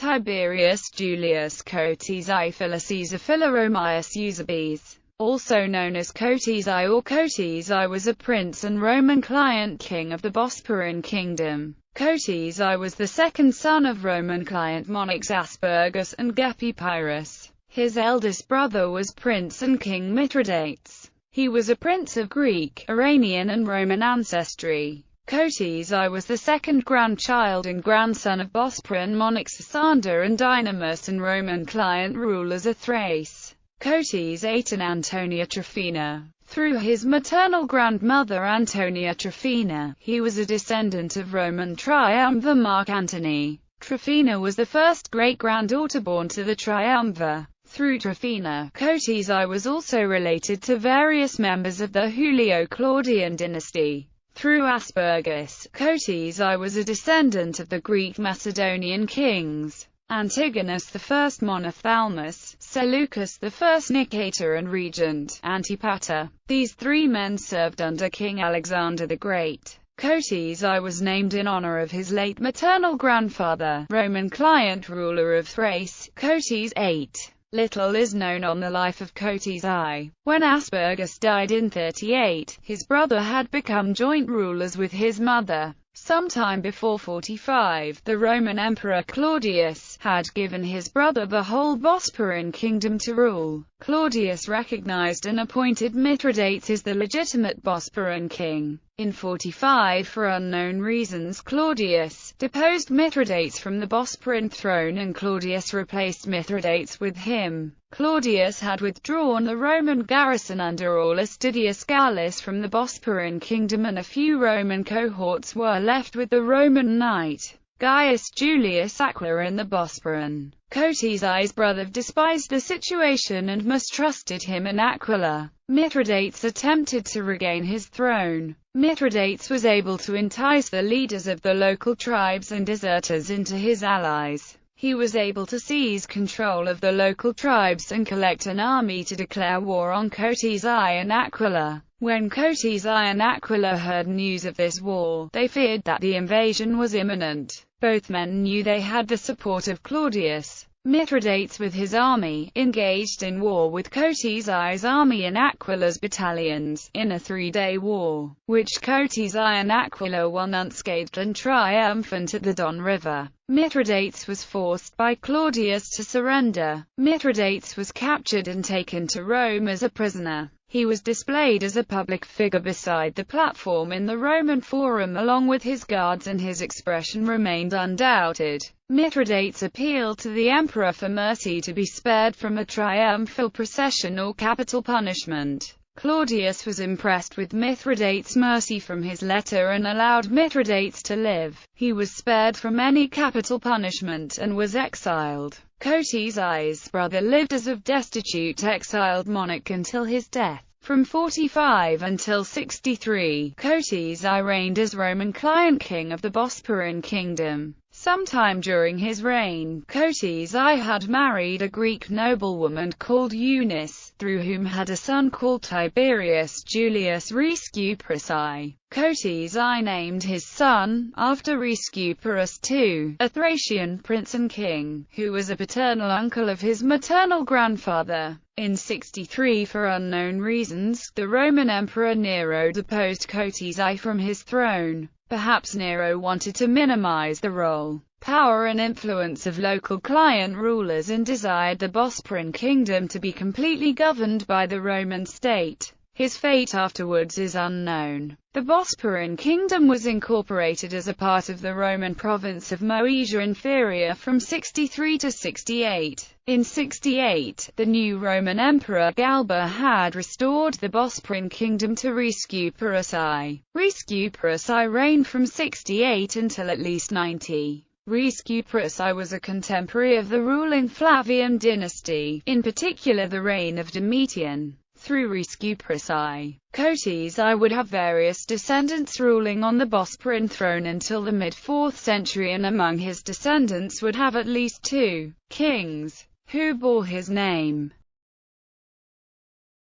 Tiberius Julius Cotys I Philocaesar Philaromius Eusebius, also known as Cotys I or Cotys I, was a prince and Roman client king of the Bosporan kingdom. Cotys I was the second son of Roman client monarchs Aspergus and Gepipyrus. His eldest brother was Prince and King Mithridates. He was a prince of Greek, Iranian and Roman ancestry. Cotys I was the second grandchild and grandson of Bosporan monarchs Asander and Dynamus and Roman client rulers of Thrace. Cotys ate an Antonia Tryphena. Through his maternal grandmother Antonia Tryphena, he was a descendant of Roman triumvir Mark Antony. Tryphena was the first great-granddaughter born to the triumvir. Through Tryphena, Cotys I was also related to various members of the Julio-Claudian dynasty. Through Aspergus, Cotys I was a descendant of the Greek Macedonian kings Antigonus I, Monophthalmus, Seleucus I, Nicator and regent Antipater. These three men served under King Alexander the Great. Cotys I was named in honor of his late maternal grandfather, Roman client ruler of Thrace, Cotys VIII. Little is known on the life of Cotys I. When Aspergus died in 38, his brother had become joint rulers with his mother. Sometime before 45, the Roman Emperor Claudius had given his brother the whole Bosporan kingdom to rule. Claudius recognized and appointed Mithridates as the legitimate Bosporan king. In 45, for unknown reasons, Claudius deposed Mithridates from the Bosporan throne and Claudius replaced Mithridates with him. Claudius had withdrawn the Roman garrison under Aulus Didius Gallus from the Bosporan kingdom, and a few Roman cohorts were left with the Roman knight Gaius Julius Aquila in the Bosporan. Cotys I's brother despised the situation and mistrusted him and Aquila. Mithridates attempted to regain his throne. Mithridates was able to entice the leaders of the local tribes and deserters into his allies. He was able to seize control of the local tribes and collect an army to declare war on Cotys I and Aquila. When Cotys I and Aquila heard news of this war, they feared that the invasion was imminent. Both men knew they had the support of Claudius. Mithridates with his army engaged in war with Cotys I's army and Aquila's battalions, in a three-day war, which Cotys I and Aquila won unscathed and triumphant at the Don River. Mithridates was forced by Claudius to surrender. Mithridates was captured and taken to Rome as a prisoner. He was displayed as a public figure beside the platform in the Roman Forum along with his guards, and his expression remained undoubted. Mithridates appealed to the emperor for mercy to be spared from a triumphal procession or capital punishment. Claudius was impressed with Mithridates' mercy from his letter and allowed Mithridates to live. He was spared from any capital punishment and was exiled. Cotys I's brother lived as a destitute exiled monarch until his death. From 45 until 63, Cotys I reigned as Roman client king of the Bosporan kingdom. Sometime during his reign, Cotys I had married a Greek noblewoman called Eunice, through whom had a son called Tiberius Julius Cotys I. Cotys I named his son, after Cotys II, a Thracian prince and king, who was a paternal uncle of his maternal grandfather. In 63, for unknown reasons, the Roman Emperor Nero deposed Cotys I from his throne. Perhaps Nero wanted to minimize the role, power and influence of local client rulers and desired the Bosporan kingdom to be completely governed by the Roman state. His fate afterwards is unknown. The Bosporan kingdom was incorporated as a part of the Roman province of Moesia Inferior from 63 to 68. In 68, the new Roman Emperor Galba had restored the Bosporan kingdom to Cotys I. Cotys I reigned from 68 until at least 90. Cotys I was a contemporary of the ruling Flavian dynasty, in particular the reign of Domitian. Through Cotys I, Cotys I would have various descendants ruling on the Bosporan throne until the mid-4th century, and among his descendants would have at least 2 kings who bore his name.